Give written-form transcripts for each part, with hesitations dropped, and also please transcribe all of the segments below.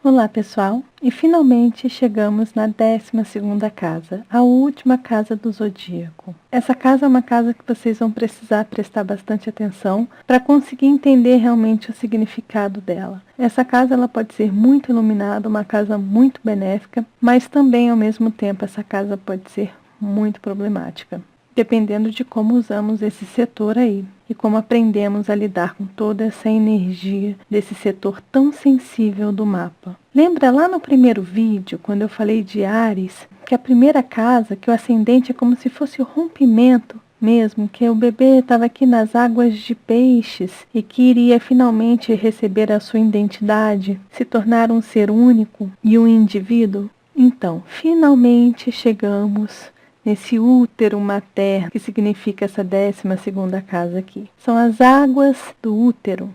Olá pessoal, e finalmente chegamos na 12ª casa, a última casa do zodíaco. Essa casa é uma casa que vocês vão precisar prestar bastante atenção para conseguir entender realmente o significado dela. Essa casa ela pode ser muito iluminada, uma casa muito benéfica, mas também ao mesmo tempo essa casa pode ser muito problemática, dependendo de como usamos esse setor aí e como aprendemos a lidar com toda essa energia desse setor tão sensível do mapa. Lembra lá no primeiro vídeo, quando eu falei de Áries, que a primeira casa, que o ascendente é como se fosse o rompimento mesmo, que o bebê estava aqui nas águas de peixes e que iria finalmente receber a sua identidade, se tornar um ser único e um indivíduo? Então, finalmente chegamos nesse útero materno, que significa essa 12ª casa aqui. São as águas do útero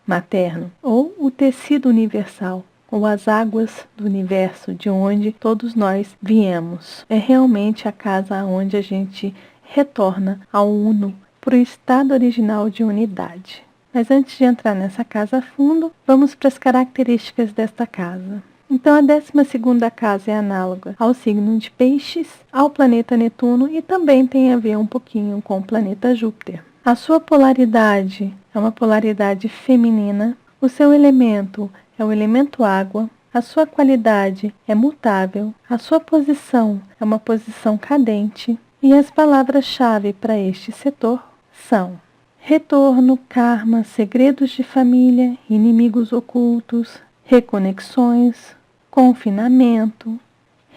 materno, ou o tecido universal, ou as águas do universo, de onde todos nós viemos. É realmente a casa onde a gente retorna ao uno, para o estado original de unidade. Mas antes de entrar nessa casa a fundo, vamos para as características desta casa. Então, a 12ª casa é análoga ao signo de Peixes, ao planeta Netuno e também tem a ver um pouquinho com o planeta Júpiter. A sua polaridade é uma polaridade feminina, o seu elemento é o elemento água, a sua qualidade é mutável, a sua posição é uma posição cadente e as palavras-chave para este setor são retorno, karma, segredos de família, inimigos ocultos, reconexões, confinamento,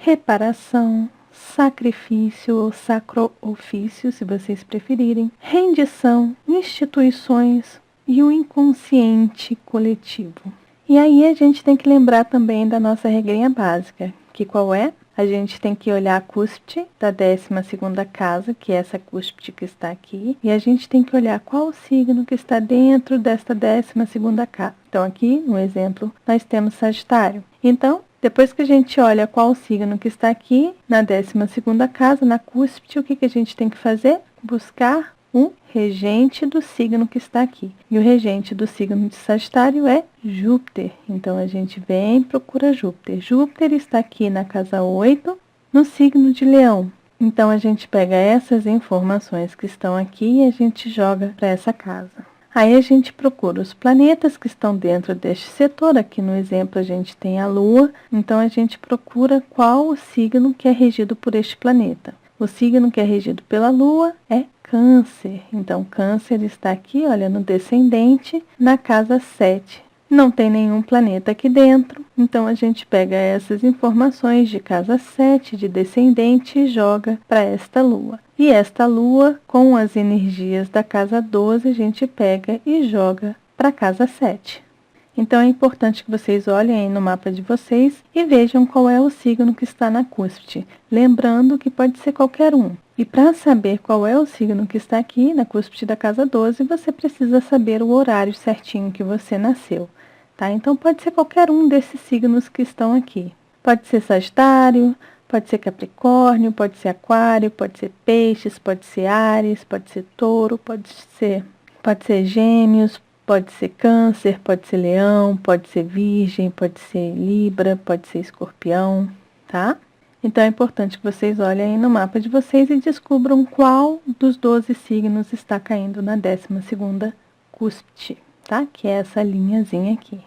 reparação, sacrifício ou sacro-ofício, se vocês preferirem, rendição, instituições e o inconsciente coletivo. E aí a gente tem que lembrar também da nossa regrinha básica, que qual é? A gente tem que olhar a cúspide da 12ª casa, que é essa cúspide que está aqui, e a gente tem que olhar qual o signo que está dentro desta 12ª casa. Então aqui, no exemplo, nós temos Sagitário. Então, depois que a gente olha qual o signo que está aqui, na 12ª casa, na cúspide, o que a gente tem que fazer? Buscar um regente do signo que está aqui. E o regente do signo de Sagitário é Júpiter. Então, a gente vem e procura Júpiter. Júpiter está aqui na casa 8, no signo de Leão. Então, a gente pega essas informações que estão aqui e a gente joga para essa casa. Aí a gente procura os planetas que estão dentro deste setor. Aqui no exemplo a gente tem a Lua. Então, a gente procura qual o signo que é regido por este planeta. O signo que é regido pela Lua é Câncer. Então, Câncer está aqui, olha, no descendente, na casa 7. Não tem nenhum planeta aqui dentro, então a gente pega essas informações de casa 7, de descendente, e joga para esta Lua. E esta Lua, com as energias da casa 12, a gente pega e joga para a casa 7. Então, é importante que vocês olhem aí no mapa de vocês e vejam qual é o signo que está na cúspide. Lembrando que pode ser qualquer um. E para saber qual é o signo que está aqui na cúspide da casa 12, você precisa saber o horário certinho que você nasceu. Tá? Então, pode ser qualquer um desses signos que estão aqui. Pode ser Sagitário, pode ser Capricórnio, pode ser Aquário, pode ser Peixes, pode ser Áries, pode ser Touro, pode ser Gêmeos, pode ser Câncer, pode ser Leão, pode ser Virgem, pode ser Libra, pode ser Escorpião, tá? Então, é importante que vocês olhem aí no mapa de vocês e descubram qual dos 12 signos está caindo na 12ª cúspide, tá? Que é essa linhazinha aqui.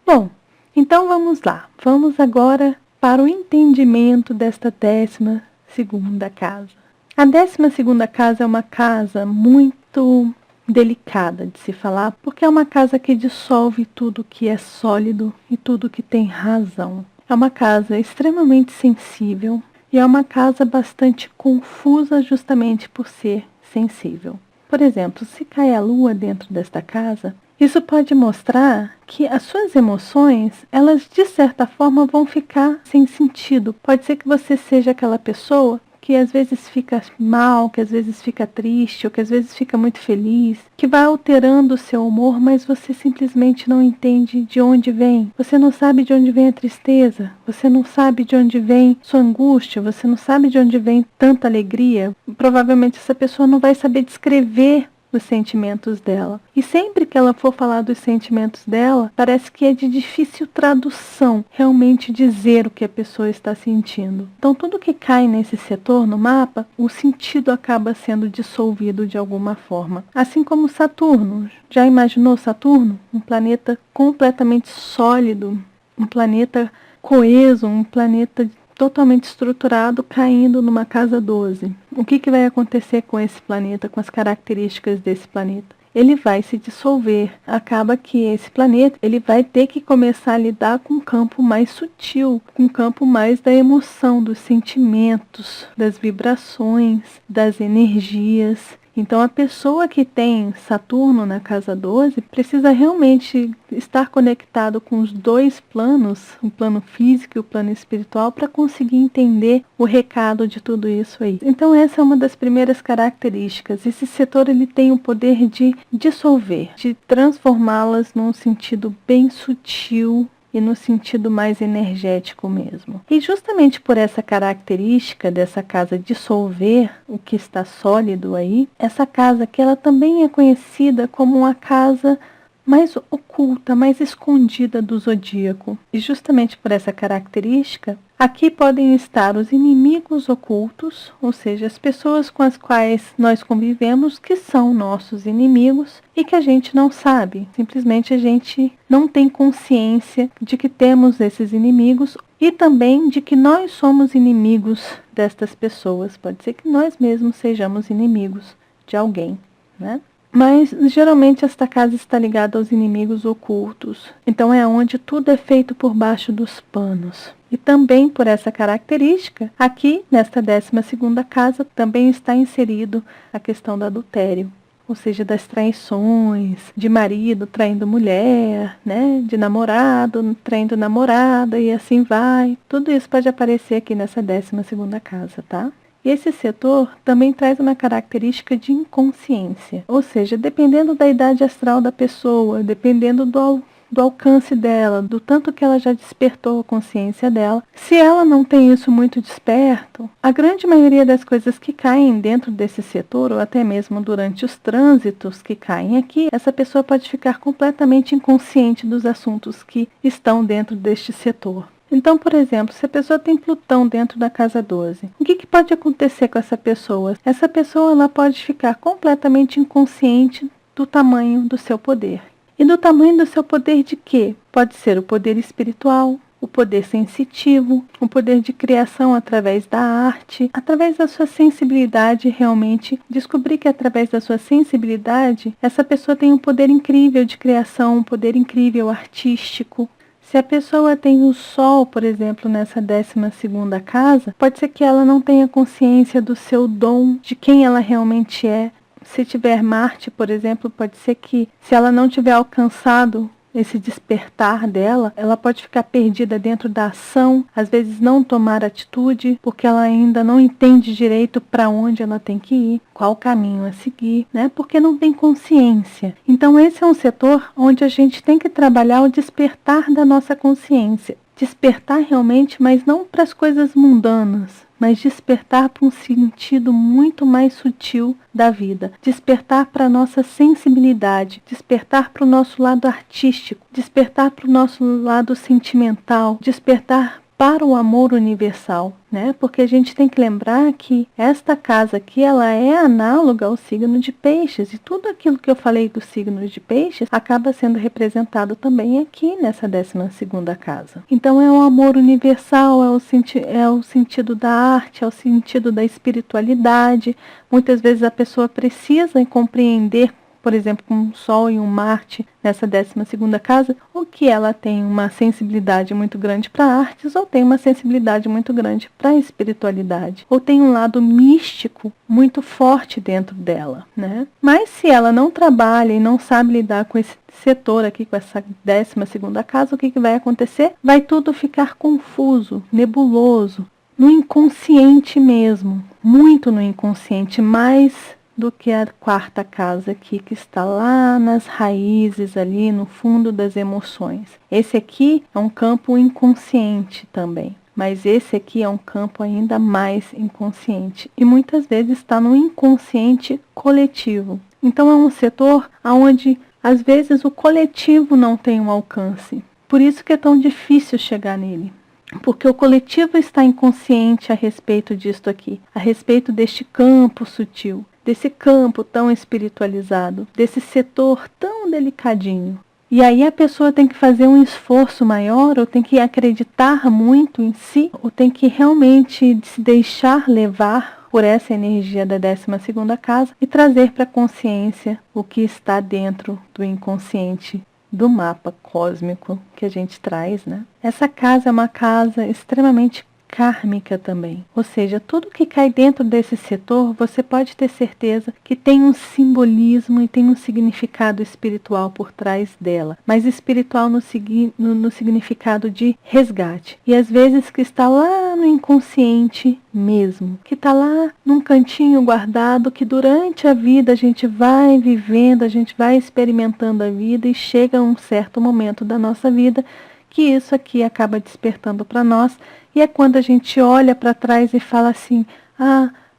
Bom, então vamos lá. Vamos agora para o entendimento desta 12ª casa. A 12ª casa é uma casa muito delicada de se falar, porque é uma casa que dissolve tudo que é sólido e tudo que tem razão. É uma casa extremamente sensível e é uma casa bastante confusa justamente por ser sensível. Por exemplo, se cai a lua dentro desta casa, isso pode mostrar que as suas emoções, elas de certa forma vão ficar sem sentido. Pode ser que você seja aquela pessoa que às vezes fica mal, que às vezes fica triste, ou que às vezes fica muito feliz, que vai alterando o seu humor, mas você simplesmente não entende de onde vem. Você não sabe de onde vem a tristeza, você não sabe de onde vem sua angústia, você não sabe de onde vem tanta alegria. Provavelmente essa pessoa não vai saber descrever os sentimentos dela. E sempre que ela for falar dos sentimentos dela, parece que é de difícil tradução realmente dizer o que a pessoa está sentindo. Então tudo que cai nesse setor no mapa, o sentido acaba sendo dissolvido de alguma forma. Assim como Saturno. Já imaginou Saturno? Um planeta completamente sólido, um planeta coeso, um planeta totalmente estruturado caindo numa casa 12. O que vai acontecer com esse planeta, com as características desse planeta? Ele vai se dissolver. Acaba que esse planeta ele vai ter que começar a lidar com um campo mais sutil, com um campo mais da emoção, dos sentimentos, das vibrações, das energias. Então a pessoa que tem Saturno na casa 12 precisa realmente estar conectado com os dois planos, o plano físico e o plano espiritual, para conseguir entender o recado de tudo isso aí. Então essa é uma das primeiras características. Esse setor ele tem o poder de dissolver, de transformá-las num sentido bem sutil e no sentido mais energético mesmo. E justamente por essa característica dessa casa dissolver o que está sólido aí, essa casa que ela também é conhecida como uma casa mais oculta, mais escondida do zodíaco. E justamente por essa característica, aqui podem estar os inimigos ocultos, ou seja, as pessoas com as quais nós convivemos que são nossos inimigos e que a gente não sabe. Simplesmente a gente não tem consciência de que temos esses inimigos e também de que nós somos inimigos destas pessoas. Pode ser que nós mesmos sejamos inimigos de alguém, né? Mas, geralmente, esta casa está ligada aos inimigos ocultos. Então, é onde tudo é feito por baixo dos panos. E também, por essa característica, aqui, nesta 12ª casa, também está inserido a questão do adultério. Ou seja, das traições, de marido traindo mulher, né? De namorado traindo namorada e assim vai. Tudo isso pode aparecer aqui nessa 12ª casa, tá? E esse setor também traz uma característica de inconsciência, ou seja, dependendo da idade astral da pessoa, dependendo do alcance dela, do tanto que ela já despertou a consciência dela, se ela não tem isso muito desperto, a grande maioria das coisas que caem dentro desse setor, ou até mesmo durante os trânsitos que caem aqui, essa pessoa pode ficar completamente inconsciente dos assuntos que estão dentro deste setor. Então, por exemplo, se a pessoa tem Plutão dentro da casa 12, o que pode acontecer com essa pessoa? Essa pessoa ela pode ficar completamente inconsciente do tamanho do seu poder. E do tamanho do seu poder de quê? Pode ser o poder espiritual, o poder sensitivo, o poder de criação através da arte, através da sua sensibilidade realmente, descobrir que através da sua sensibilidade, essa pessoa tem um poder incrível de criação, um poder incrível artístico. Se a pessoa tem o Sol, por exemplo, nessa 12ª casa, pode ser que ela não tenha consciência do seu dom, de quem ela realmente é. Se tiver Marte, por exemplo, pode ser que, se ela não tiver alcançado esse despertar dela, ela pode ficar perdida dentro da ação, às vezes não tomar atitude, porque ela ainda não entende direito para onde ela tem que ir, qual caminho a seguir, né? Porque não tem consciência. Então esse é um setor onde a gente tem que trabalhar o despertar da nossa consciência. Despertar realmente, mas não para as coisas mundanas, mas despertar para um sentido muito mais sutil da vida. Despertar para a nossa sensibilidade, despertar para o nosso lado artístico, despertar para o nosso lado sentimental, despertar para o amor universal, né? Porque a gente tem que lembrar que esta casa aqui, ela é análoga ao signo de Peixes, e tudo aquilo que eu falei do signo de Peixes acaba sendo representado também aqui nessa 12ª casa. Então é o amor universal, é o sentido da arte, é o sentido da espiritualidade. Muitas vezes a pessoa precisa compreender, por exemplo, com um Sol e um Marte nessa 12ª casa, ou que ela tem uma sensibilidade muito grande para artes, ou tem uma sensibilidade muito grande para a espiritualidade, ou tem um lado místico muito forte dentro dela, né? Mas se ela não trabalha e não sabe lidar com esse setor aqui, com essa 12ª casa, o que vai acontecer? Vai tudo ficar confuso, nebuloso, no inconsciente mesmo, muito no inconsciente, mais do que a 4ª casa aqui, que está lá nas raízes, ali no fundo das emoções. Esse aqui é um campo inconsciente também, mas esse aqui é um campo ainda mais inconsciente, e muitas vezes está no inconsciente coletivo. Então é um setor onde, às vezes, o coletivo não tem um alcance. Por isso que é tão difícil chegar nele. Porque o coletivo está inconsciente a respeito disto aqui, a respeito deste campo sutil, desse campo tão espiritualizado, desse setor tão delicadinho. E aí a pessoa tem que fazer um esforço maior, ou tem que acreditar muito em si, ou tem que realmente se deixar levar por essa energia da 12ª casa e trazer para a consciência o que está dentro do inconsciente do mapa cósmico que a gente traz, né? Essa casa é uma casa extremamente kármica também. Ou seja, tudo que cai dentro desse setor, você pode ter certeza que tem um simbolismo e tem um significado espiritual por trás dela. Mas espiritual no significado de resgate. E às vezes que está lá no inconsciente mesmo. Que está lá num cantinho guardado, que durante a vida a gente vai vivendo, a gente vai experimentando a vida e chega um certo momento da nossa vida que isso aqui acaba despertando para nós. E é quando a gente olha para trás e fala assim,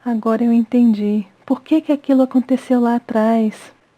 agora eu entendi. Por que aquilo aconteceu lá atrás?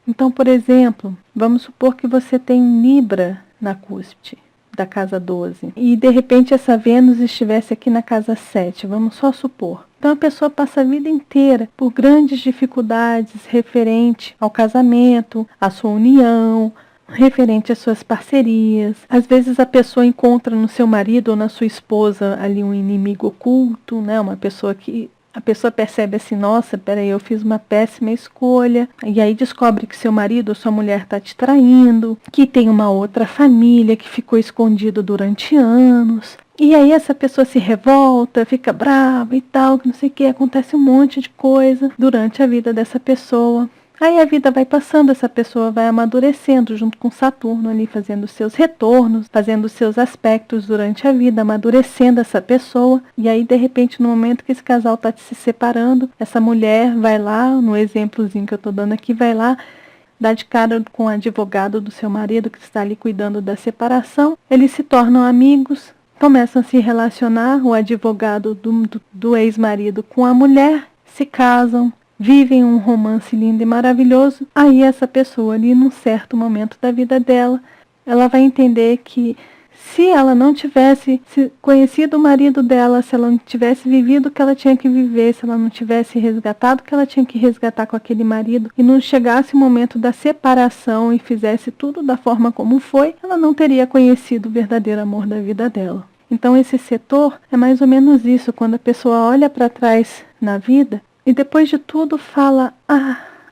Então, por exemplo, vamos supor que você tem Libra na cúspide da casa 12. E de repente essa Vênus estivesse aqui na casa 7, vamos só supor. Então a pessoa passa a vida inteira por grandes dificuldades referente ao casamento, à sua união, referente às suas parcerias. Às vezes a pessoa encontra no seu marido ou na sua esposa ali um inimigo oculto, né? Uma pessoa que a pessoa percebe assim, nossa, peraí, eu fiz uma péssima escolha. E aí descobre que seu marido ou sua mulher está te traindo, que tem uma outra família que ficou escondido durante anos. E aí essa pessoa se revolta, fica brava e tal, que não sei o que, acontece um monte de coisa durante a vida dessa pessoa. Aí a vida vai passando, essa pessoa vai amadurecendo junto com Saturno ali, fazendo seus retornos, fazendo seus aspectos durante a vida, amadurecendo essa pessoa. E aí, de repente, no momento que esse casal está se separando, essa mulher vai lá, no exemplozinho que eu estou dando aqui, vai lá, dá de cara com o advogado do seu marido que está ali cuidando da separação. Eles se tornam amigos, começam a se relacionar, o advogado do ex-marido com a mulher, se casam, vivem um romance lindo e maravilhoso. Aí essa pessoa ali, num certo momento da vida dela, ela vai entender que se ela não tivesse conhecido o marido dela, se ela não tivesse vivido o que ela tinha que viver, se ela não tivesse resgatado o que ela tinha que resgatar com aquele marido, e não chegasse o momento da separação e fizesse tudo da forma como foi, ela não teria conhecido o verdadeiro amor da vida dela. Então esse setor é mais ou menos isso, quando a pessoa olha para trás na vida, e depois de tudo fala,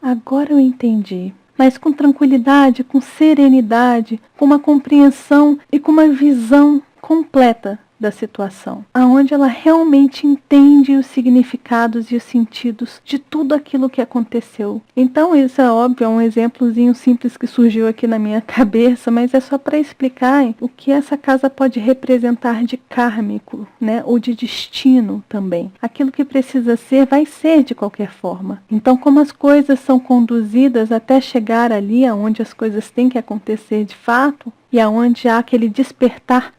agora eu entendi. Mas com tranquilidade, com serenidade, com uma compreensão e com uma visão completa da situação, aonde ela realmente entende os significados e os sentidos de tudo aquilo que aconteceu. Então isso é óbvio, é um exemplozinho simples que surgiu aqui na minha cabeça, mas é só para explicar o que essa casa pode representar de kármico, né? Ou de destino também. Aquilo que precisa ser, vai ser de qualquer forma. Então, como as coisas são conduzidas até chegar ali aonde as coisas têm que acontecer de fato, e aonde há aquele despertar,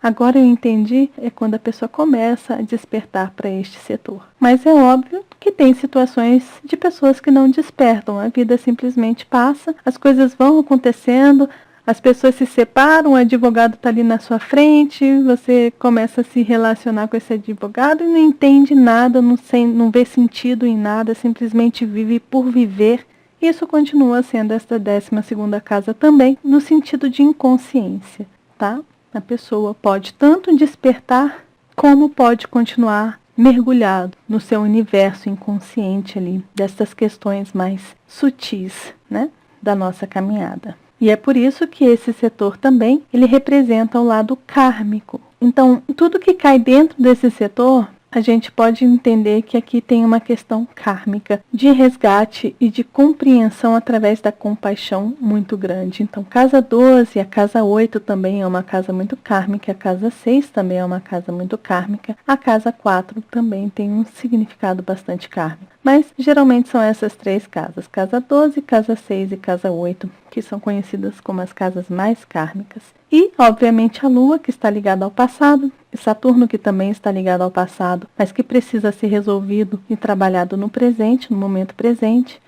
agora eu entendi, é quando a pessoa começa a despertar para este setor. Mas é óbvio que tem situações de pessoas que não despertam, a vida simplesmente passa, as coisas vão acontecendo, as pessoas se separam, o advogado está ali na sua frente, você começa a se relacionar com esse advogado e não entende nada, não vê sentido em nada, simplesmente vive por viver. Isso continua sendo esta 12ª casa também, no sentido de inconsciência, tá? A pessoa pode tanto despertar, como pode continuar mergulhado no seu universo inconsciente ali, destas questões mais sutis, né, da nossa caminhada. E é por isso que esse setor também, ele representa o lado kármico. Então, tudo que cai dentro desse setor, a gente pode entender que aqui tem uma questão kármica de resgate e de compreensão através da compaixão muito grande. Então, casa 12, a casa 8 também é uma casa muito kármica, a casa 6 também é uma casa muito kármica, a casa 4 também tem um significado bastante kármico. Mas, geralmente, são essas três casas, casa 12, casa 6 e casa 8, que são conhecidas como as casas mais kármicas. E, obviamente, a Lua, que está ligada ao passado, e Saturno, que também está ligado ao passado, mas que precisa ser resolvido e trabalhado no presente, no momento presente.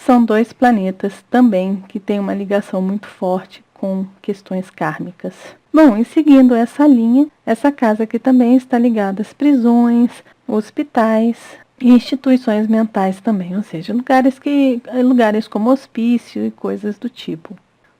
são 2 planetas também que têm uma ligação muito forte com questões kármicas. Bom, e seguindo essa linha, essa casa aqui também está ligada às prisões, hospitais e instituições mentais também, ou seja, lugares como hospício e coisas do tipo.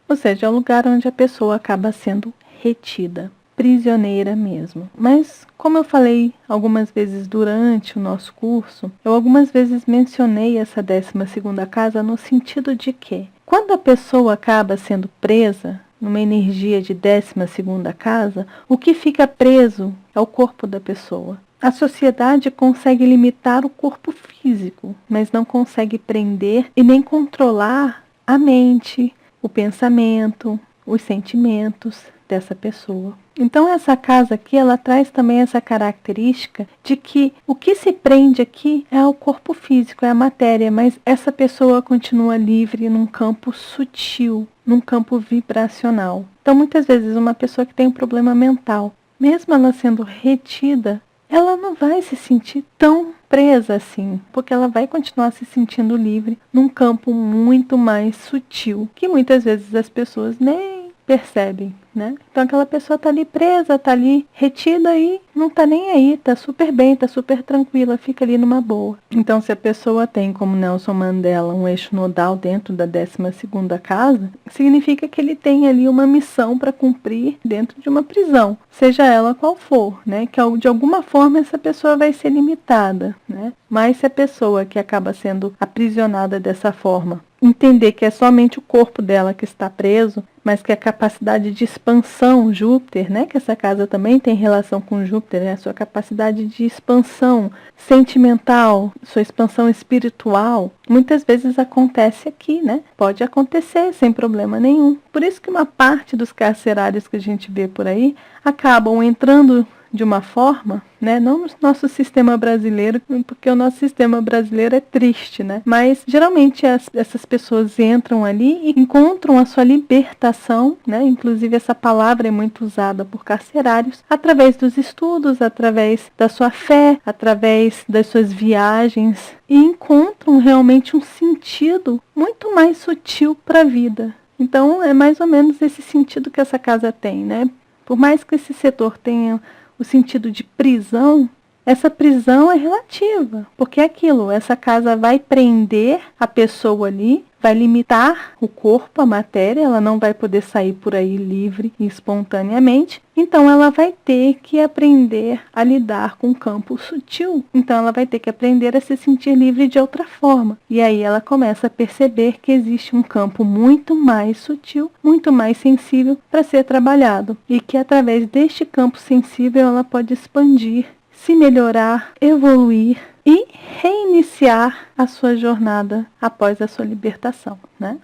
Ou seja, é o lugar onde a pessoa acaba sendo retida, prisioneira mesmo. Mas, como eu falei algumas vezes durante o nosso curso, eu algumas vezes mencionei essa 12ª casa no sentido de que, quando a pessoa acaba sendo presa numa energia de 12ª casa, o que fica preso é o corpo da pessoa. A sociedade consegue limitar o corpo físico, mas não consegue prender e nem controlar a mente, o pensamento, os sentimentos dessa pessoa. Então essa casa aqui, ela traz também essa característica de que o que se prende aqui é o corpo físico, é a matéria, mas essa pessoa continua livre num campo sutil, num campo vibracional. Então muitas vezes uma pessoa que tem um problema mental, mesmo ela sendo retida, ela não vai se sentir tão presa assim, porque ela vai continuar se sentindo livre num campo muito mais sutil, que muitas vezes as pessoas nem percebem, né? Então aquela pessoa está ali presa, está ali retida e não está nem aí, está super bem, está super tranquila, fica ali numa boa. Então se a pessoa tem, como Nelson Mandela, um eixo nodal dentro da 12ª casa, significa que ele tem ali uma missão para cumprir dentro de uma prisão, seja ela qual for, né? Que de alguma forma essa pessoa vai ser limitada, né? Mas se a pessoa que acaba sendo aprisionada dessa forma entender que é somente o corpo dela que está preso, mas que a capacidade de expansão, Júpiter, né, que essa casa também tem relação com Júpiter, né, a sua capacidade de expansão sentimental, sua expansão espiritual, muitas vezes acontece aqui, né? Pode acontecer sem problema nenhum. Por isso que uma parte dos carcerários que a gente vê por aí acabam entrando de uma forma, né, não no nosso sistema brasileiro, porque o nosso sistema brasileiro é triste, né, mas geralmente essas pessoas entram ali e encontram a sua libertação, né, inclusive essa palavra é muito usada por carcerários, através dos estudos, através da sua fé, através das suas viagens, e encontram realmente um sentido muito mais sutil para a vida. Então é mais ou menos esse sentido que essa casa tem, né, por mais que esse setor tenha o sentido de prisão, essa prisão é relativa, porque é aquilo, essa casa vai prender a pessoa ali, vai limitar o corpo, a matéria, ela não vai poder sair por aí livre e espontaneamente, então ela vai ter que aprender a lidar com o campo sutil, então ela vai ter que aprender a se sentir livre de outra forma, e aí ela começa a perceber que existe um campo muito mais sutil, muito mais sensível para ser trabalhado, e que através deste campo sensível ela pode expandir, se melhorar, evoluir e reiniciar a sua jornada após a sua libertação, né?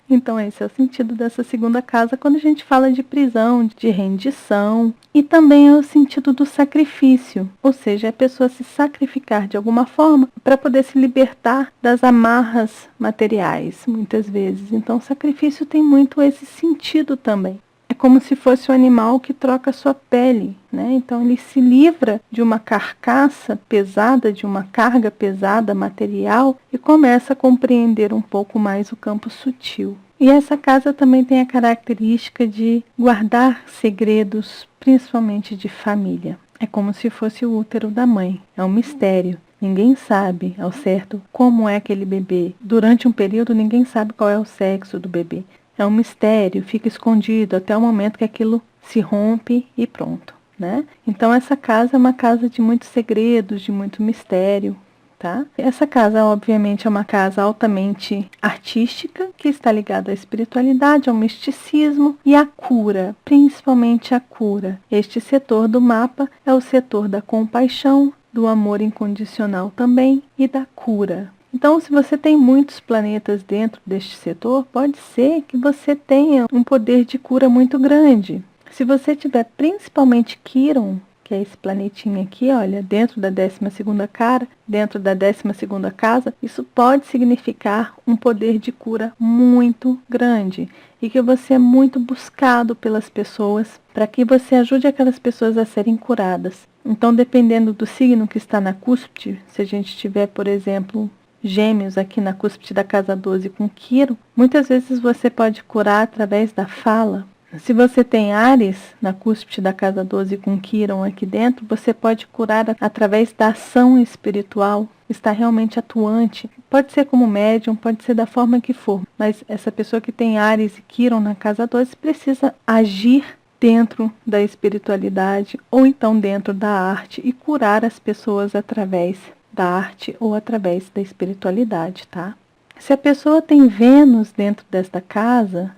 Então esse é o sentido dessa 2ª casa quando a gente fala de prisão, de rendição, e também é o sentido do sacrifício, ou seja, a pessoa se sacrificar de alguma forma para poder se libertar das amarras materiais, muitas vezes. Então o sacrifício tem muito esse sentido também. É como se fosse um animal que troca sua pele, né? Então ele se livra de uma carcaça pesada, de uma carga pesada material e começa a compreender um pouco mais o campo sutil. E essa casa também tem a característica de guardar segredos, principalmente de família. É como se fosse o útero da mãe, é um mistério. Ninguém sabe ao certo como é aquele bebê. Durante um período ninguém sabe qual é o sexo do bebê. É um mistério, fica escondido até o momento que aquilo se rompe e pronto, né? Então essa casa é uma casa de muitos segredos, de muito mistério, tá? Essa casa, obviamente, é uma casa altamente artística, que está ligada à espiritualidade, ao misticismo e à cura, principalmente à cura. Este setor do mapa é o setor da compaixão, do amor incondicional também e da cura. Então, se você tem muitos planetas dentro deste setor, pode ser que você tenha um poder de cura muito grande. Se você tiver principalmente Quiron, que é esse planetinha aqui, olha, dentro da 12ª cara, dentro da 12ª casa, isso pode significar um poder de cura muito grande e que você é muito buscado pelas pessoas para que você ajude aquelas pessoas a serem curadas. Então, dependendo do signo que está na cúspide, se a gente tiver, por exemplo, Gêmeos aqui na cúspide da casa 12 com Quiron, muitas vezes você pode curar através da fala. Se você tem Áries na cúspide da casa 12 com Quiron aqui dentro, você pode curar através da ação espiritual, está realmente atuante. Pode ser como médium, pode ser da forma que for, mas essa pessoa que tem Áries e Quiron na casa 12 precisa agir dentro da espiritualidade ou então dentro da arte e curar as pessoas através da arte ou através da espiritualidade, tá? Se a pessoa tem Vênus dentro desta casa,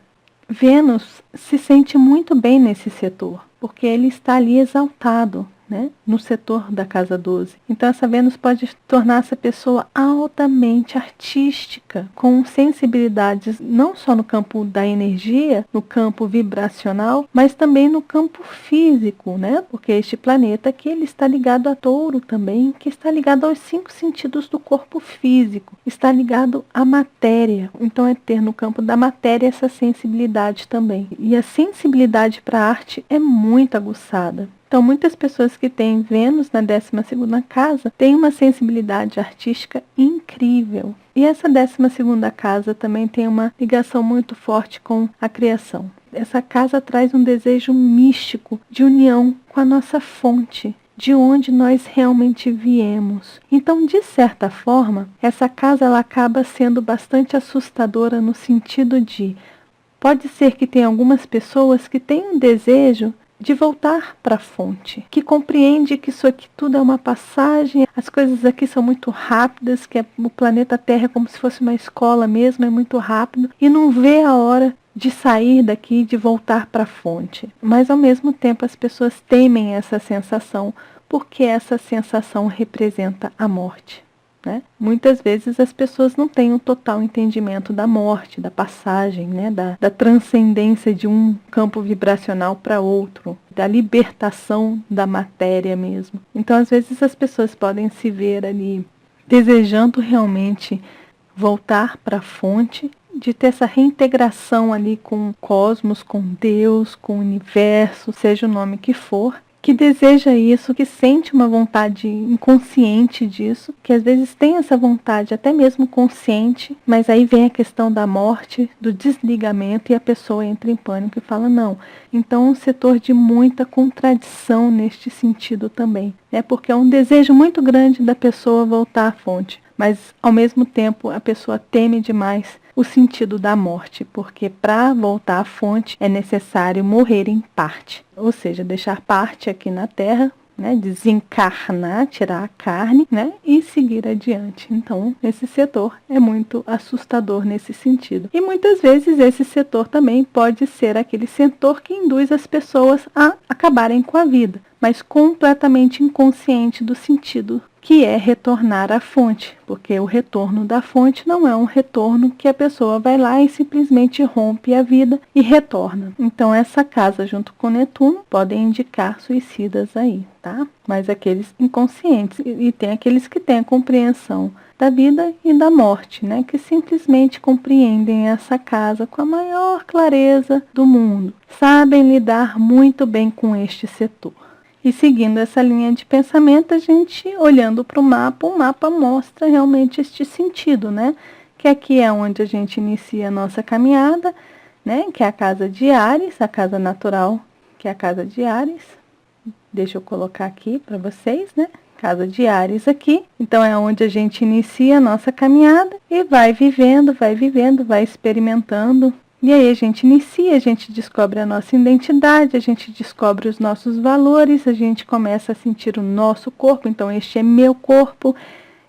Vênus se sente muito bem nesse setor, porque ele está ali exaltado, né, no setor da casa 12. Então essa Vênus pode tornar essa pessoa altamente artística, com sensibilidades não só no campo da energia, no campo vibracional, mas também no campo físico, né? Porque este planeta aqui ele está ligado a Touro também, que está ligado aos 5 sentidos do corpo físico, está ligado à matéria. Então é ter no campo da matéria essa sensibilidade também. E a sensibilidade para a arte é muito aguçada. Então, muitas pessoas que têm Vênus na 12ª casa têm uma sensibilidade artística incrível. E essa 12ª casa também tem uma ligação muito forte com a criação. Essa casa traz um desejo místico de união com a nossa fonte, de onde nós realmente viemos. Então, de certa forma, essa casa ela acaba sendo bastante assustadora no sentido de, pode ser que tenha algumas pessoas que têm um desejo de voltar para a fonte, que compreende que isso aqui tudo é uma passagem, as coisas aqui são muito rápidas, que o planeta Terra é como se fosse uma escola mesmo, é muito rápido, e não vê a hora de sair daqui, de voltar para a fonte. Mas ao mesmo tempo as pessoas temem essa sensação, porque essa sensação representa a morte. Né? Muitas vezes as pessoas não têm um total entendimento da morte, da passagem, né? da transcendência de um campo vibracional para outro, da libertação da matéria mesmo. Então, às vezes, as pessoas podem se ver ali desejando realmente voltar para a fonte, de ter essa reintegração ali com o cosmos, com Deus, com o universo, seja o nome que for, que deseja isso, que sente uma vontade inconsciente disso, que às vezes tem essa vontade até mesmo consciente, mas aí vem a questão da morte, do desligamento, e a pessoa entra em pânico e fala não. Então é um setor de muita contradição neste sentido também, né? Porque é um desejo muito grande da pessoa voltar à fonte, mas ao mesmo tempo a pessoa teme demais o sentido da morte, porque para voltar à fonte é necessário morrer em parte, ou seja, deixar parte aqui na Terra, né, desencarnar, tirar a carne, né, e seguir adiante. Então, esse setor é muito assustador nesse sentido. E muitas vezes esse setor também pode ser aquele setor que induz as pessoas a acabarem com a vida, mas completamente inconsciente do sentido que é retornar à fonte, porque o retorno da fonte não é um retorno que a pessoa vai lá e simplesmente rompe a vida e retorna. Então essa casa junto com Netuno podem indicar suicidas aí, tá? Mas aqueles inconscientes, e tem aqueles que têm a compreensão da vida e da morte, né? Que simplesmente compreendem essa casa com a maior clareza do mundo, sabem lidar muito bem com este setor. E seguindo essa linha de pensamento, a gente, olhando para o mapa mostra realmente este sentido, né? Que aqui é onde a gente inicia a nossa caminhada, né? Que é a casa de Áries, a casa natural, que é a casa de Áries. Deixa eu colocar aqui para vocês, né? Casa de Áries aqui. Então é onde a gente inicia a nossa caminhada e vai vivendo, vai experimentando. E aí a gente inicia, a gente descobre a nossa identidade, a gente descobre os nossos valores, a gente começa a sentir o nosso corpo. Então este é meu corpo,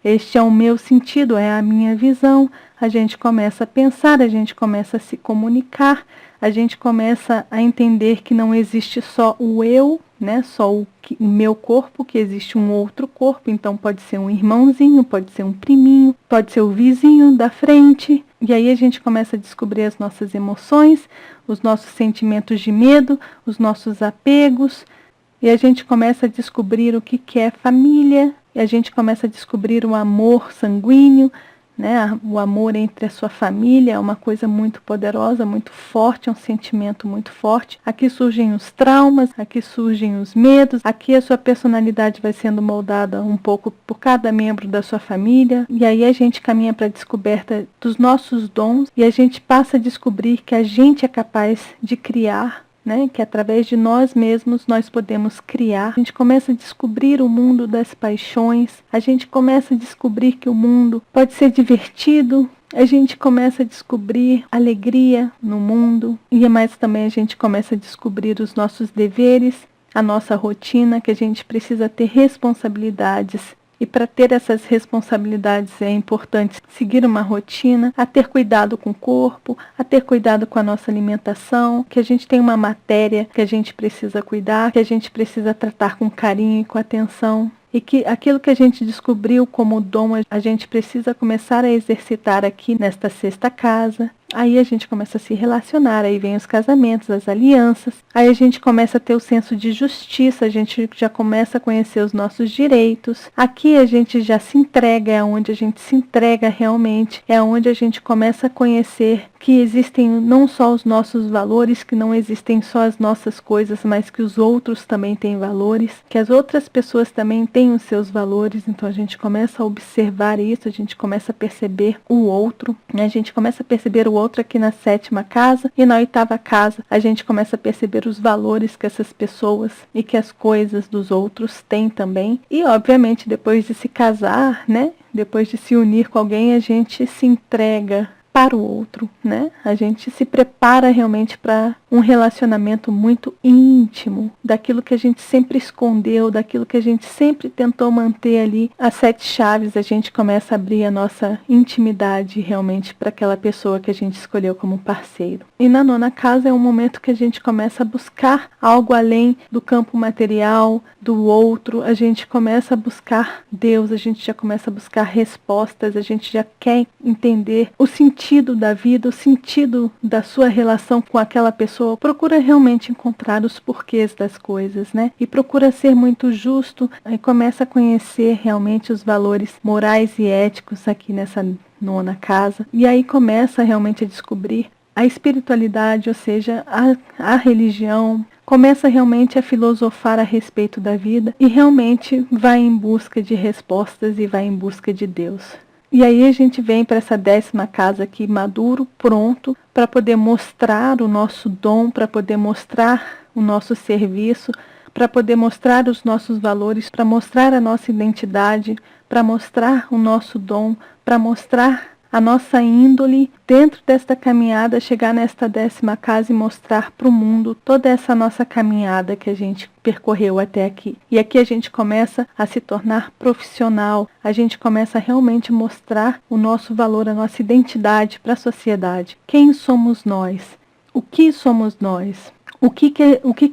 este é o meu sentido, é a minha visão. A gente começa a pensar, a gente começa a se comunicar, a gente começa a entender que não existe só o eu, né? Só o meu corpo, que existe um outro corpo. Então pode ser um irmãozinho, pode ser um priminho, pode ser o vizinho da frente. E aí a gente começa a descobrir as nossas emoções, os nossos sentimentos de medo, os nossos apegos. E a gente começa a descobrir o que é família. E a gente começa a descobrir o amor sanguíneo, né? O amor entre a sua família é uma coisa muito poderosa, muito forte, é um sentimento muito forte. Aqui surgem os traumas, aqui surgem os medos, aqui a sua personalidade vai sendo moldada um pouco por cada membro da sua família, e aí a gente caminha para a descoberta dos nossos dons, e a gente passa a descobrir que a gente é capaz de criar, né? Que através de nós mesmos nós podemos criar. A gente começa a descobrir o mundo das paixões, a gente começa a descobrir que o mundo pode ser divertido, a gente começa a descobrir alegria no mundo, e mais também a gente começa a descobrir os nossos deveres, a nossa rotina, que a gente precisa ter responsabilidades. E para ter essas responsabilidades é importante seguir uma rotina, a ter cuidado com o corpo, a ter cuidado com a nossa alimentação, que a gente tem uma matéria que a gente precisa cuidar, que a gente precisa tratar com carinho e com atenção. E que aquilo que a gente descobriu como dom, a gente precisa começar a exercitar aqui nesta sexta casa. Aí a gente começa a se relacionar, aí vem os casamentos, as alianças. Aí a gente começa a ter o senso de justiça, a gente já começa a conhecer os nossos direitos. Aqui a gente já se entrega, é onde a gente se entrega realmente. É onde a gente começa a conhecer que existem não só os nossos valores, que não existem só as nossas coisas, mas que os outros também têm valores, que as outras pessoas também têm os seus valores. Então a gente começa a observar isso, a gente começa a perceber o outro, né? A gente começa a perceber o outro aqui na sétima casa, e na oitava casa a gente começa a perceber os valores que essas pessoas e que as coisas dos outros têm também. E obviamente depois de se casar, né? Depois de se unir com alguém, a gente se entrega para o outro, né? A gente se prepara realmente para um relacionamento muito íntimo, daquilo que a gente sempre escondeu, daquilo que a gente sempre tentou manter ali. As 7 chaves, a gente começa a abrir a nossa intimidade realmente para aquela pessoa que a gente escolheu como parceiro. E na 9ª casa é um momento que a gente começa a buscar algo além do campo material, do outro. A gente começa a buscar Deus, a gente já começa a buscar respostas, a gente já quer entender o sentido da vida, o sentido da sua relação com aquela pessoa. Procura realmente encontrar os porquês das coisas, né? E procura ser muito justo, e começa a conhecer realmente os valores morais e éticos aqui nessa 9ª casa. E aí começa realmente a descobrir a espiritualidade, ou seja, a religião. Começa realmente a filosofar a respeito da vida e realmente vai em busca de respostas e vai em busca de Deus. E aí a gente vem para essa 10ª casa aqui, maduro, pronto, para poder mostrar o nosso dom, para poder mostrar o nosso serviço, para poder mostrar os nossos valores, para mostrar a nossa identidade, para mostrar o nosso dom, para mostrar a nossa índole dentro desta caminhada, chegar nesta 10ª casa e mostrar para o mundo toda essa nossa caminhada que a gente percorreu até aqui. E aqui a gente começa a se tornar profissional, a gente começa a realmente mostrar o nosso valor, a nossa identidade para a sociedade. Quem somos nós? O que somos nós? O que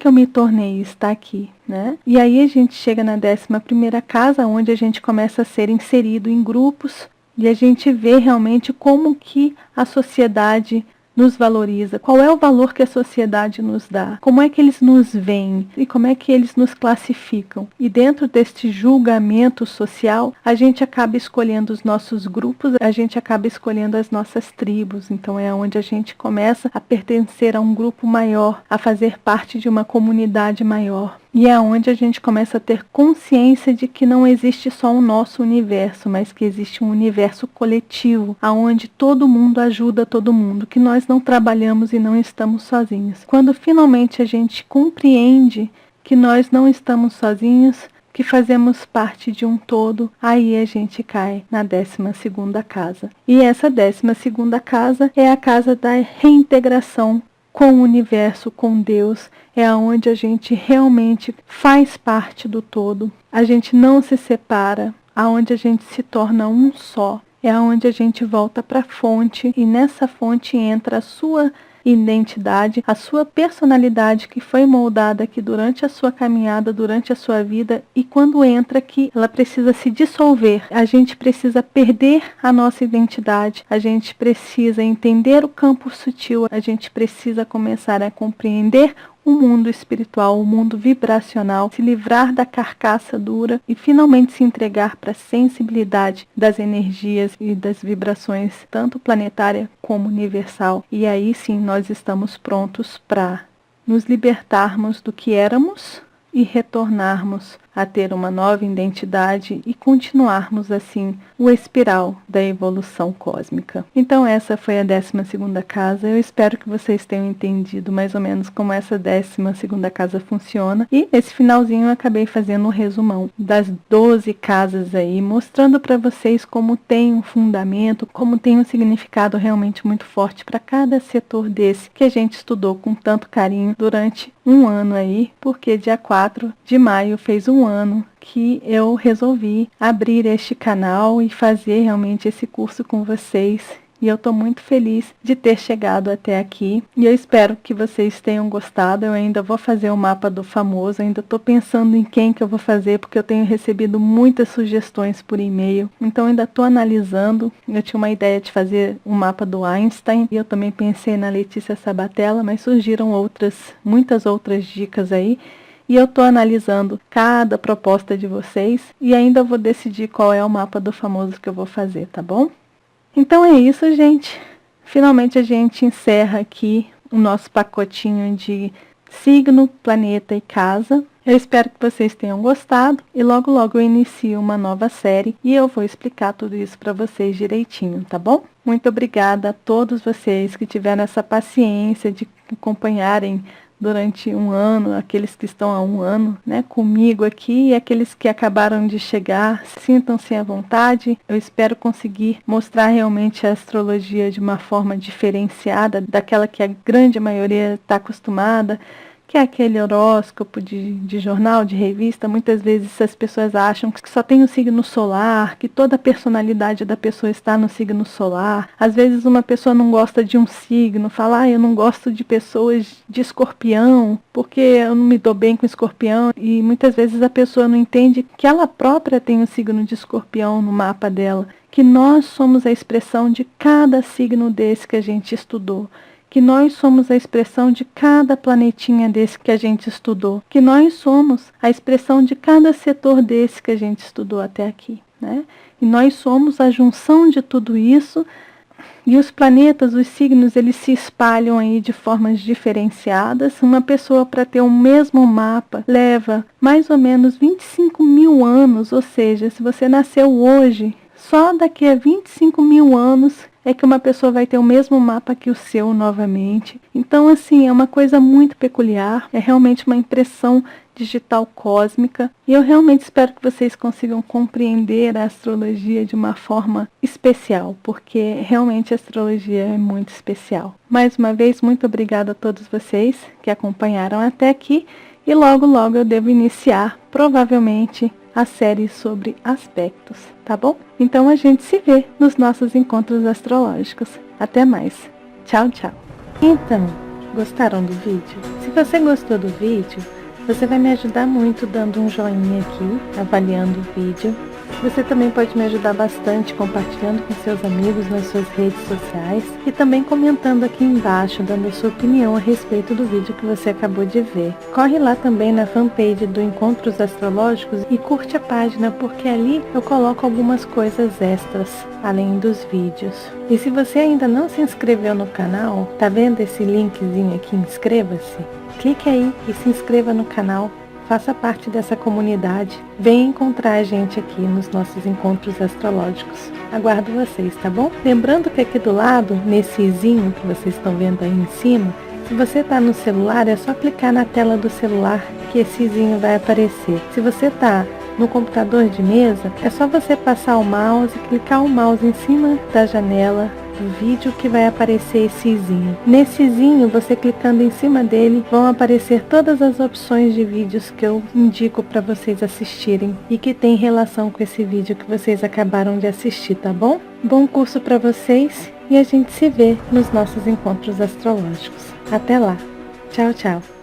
eu me tornei está aqui, né? E aí a gente chega na 11ª casa, onde a gente começa a ser inserido em grupos, e a gente vê realmente como que a sociedade nos valoriza, qual é o valor que a sociedade nos dá, como é que eles nos veem e como é que eles nos classificam. E dentro deste julgamento social, a gente acaba escolhendo os nossos grupos, a gente acaba escolhendo as nossas tribos. Então é onde a gente começa a pertencer a um grupo maior, a fazer parte de uma comunidade maior. E é onde a gente começa a ter consciência de que não existe só o nosso universo, mas que existe um universo coletivo, aonde todo mundo ajuda todo mundo, que nós não trabalhamos e não estamos sozinhos. Quando finalmente a gente compreende que nós não estamos sozinhos, que fazemos parte de um todo, aí a gente cai na 12ª casa. E essa 12ª casa é a casa da reintegração com o universo, com Deus, é onde a gente realmente faz parte do todo, a gente não se separa, aonde a gente se torna um só, é onde a gente volta para a fonte, e nessa fonte entra a sua identidade, a sua personalidade que foi moldada aqui durante a sua caminhada, durante a sua vida, e quando entra aqui, ela precisa se dissolver. A gente precisa perder a nossa identidade, a gente precisa entender o campo sutil, a gente precisa começar a compreender o mundo espiritual, o mundo vibracional, se livrar da carcaça dura e finalmente se entregar para a sensibilidade das energias e das vibrações, tanto planetária como universal. E aí sim nós estamos prontos para nos libertarmos do que éramos e retornarmos a ter uma nova identidade e continuarmos assim o espiral da evolução cósmica. Então essa foi a 12ª casa. Eu espero que vocês tenham entendido mais ou menos como essa 12ª casa funciona. E nesse finalzinho eu acabei fazendo um resumão das 12 casas aí, mostrando para vocês como tem um fundamento, como tem um significado realmente muito forte para cada setor desse que a gente estudou com tanto carinho durante um ano aí, porque dia 4 de maio fez um ano que eu resolvi abrir este canal e fazer realmente esse curso com vocês. E eu estou muito feliz de ter chegado até aqui. E eu espero que vocês tenham gostado. Eu ainda vou fazer o mapa do famoso. Ainda estou pensando em quem que eu vou fazer, porque eu tenho recebido muitas sugestões por e-mail. Então ainda estou analisando. Eu tinha uma ideia de fazer um mapa do Einstein. E eu também pensei na Letícia Sabatella, mas surgiram muitas outras dicas aí. E eu estou analisando cada proposta de vocês. E ainda vou decidir qual é o mapa do famoso que eu vou fazer, tá bom? Então é isso, gente. Finalmente a gente encerra aqui o nosso pacotinho de signo, planeta e casa. Eu espero que vocês tenham gostado e logo logo eu inicio uma nova série e eu vou explicar tudo isso para vocês direitinho, tá bom? Muito obrigada a todos vocês que tiveram essa paciência de acompanharem durante um ano, aqueles que estão há um ano, né, comigo aqui, e aqueles que acabaram de chegar, sintam-se à vontade. Eu espero conseguir mostrar realmente a astrologia de uma forma diferenciada daquela que a grande maioria está acostumada, que é aquele horóscopo de jornal, de revista. Muitas vezes as pessoas acham que só tem o signo solar, que toda a personalidade da pessoa está no signo solar. Às vezes uma pessoa não gosta de um signo, fala, eu não gosto de pessoas de escorpião, porque eu não me dou bem com escorpião. E muitas vezes a pessoa não entende que ela própria tem o signo de escorpião no mapa dela, que nós somos a expressão de cada signo desse que a gente estudou, que nós somos a expressão de cada planetinha desse que a gente estudou, que nós somos a expressão de cada setor desse que a gente estudou até aqui, né? E nós somos a junção de tudo isso, e os planetas, os signos, eles se espalham aí de formas diferenciadas. Uma pessoa, para ter o mesmo mapa, leva mais ou menos 25.000 anos, ou seja, se você nasceu hoje, só daqui a 25.000 anos é que uma pessoa vai ter o mesmo mapa que o seu novamente. Então, assim, é uma coisa muito peculiar, é realmente uma impressão digital cósmica. E eu realmente espero que vocês consigam compreender a astrologia de uma forma especial, porque realmente a astrologia é muito especial. Mais uma vez, muito obrigada a todos vocês que acompanharam até aqui. E logo, logo eu devo iniciar, provavelmente, a série sobre aspectos, tá bom? Então a gente se vê nos nossos encontros astrológicos. Até mais. Tchau, tchau. Então, gostaram do vídeo? Se você gostou do vídeo, você vai me ajudar muito dando um joinha aqui, avaliando o vídeo. Você também pode me ajudar bastante compartilhando com seus amigos nas suas redes sociais e também comentando aqui embaixo, dando a sua opinião a respeito do vídeo que você acabou de ver. Corre lá também na fanpage do Encontros Astrológicos e curte a página, porque ali eu coloco algumas coisas extras, além dos vídeos. E se você ainda não se inscreveu no canal, tá vendo esse linkzinho aqui, inscreva-se? Clique aí e se inscreva no canal. Faça parte dessa comunidade. Venha encontrar a gente aqui nos nossos encontros astrológicos. Aguardo vocês, tá bom? Lembrando que aqui do lado, nesse izinho que vocês estão vendo aí em cima, se você está no celular, é só clicar na tela do celular que esse izinho vai aparecer. Se você está no computador de mesa, é só você passar o mouse e clicar o mouse em cima da janela do vídeo que vai aparecer esse izinho. Nesse izinho, você clicando em cima dele, vão aparecer todas as opções de vídeos que eu indico para vocês assistirem e que tem relação com esse vídeo que vocês acabaram de assistir, tá bom? Bom curso para vocês e a gente se vê nos nossos encontros astrológicos. Até lá. Tchau, tchau.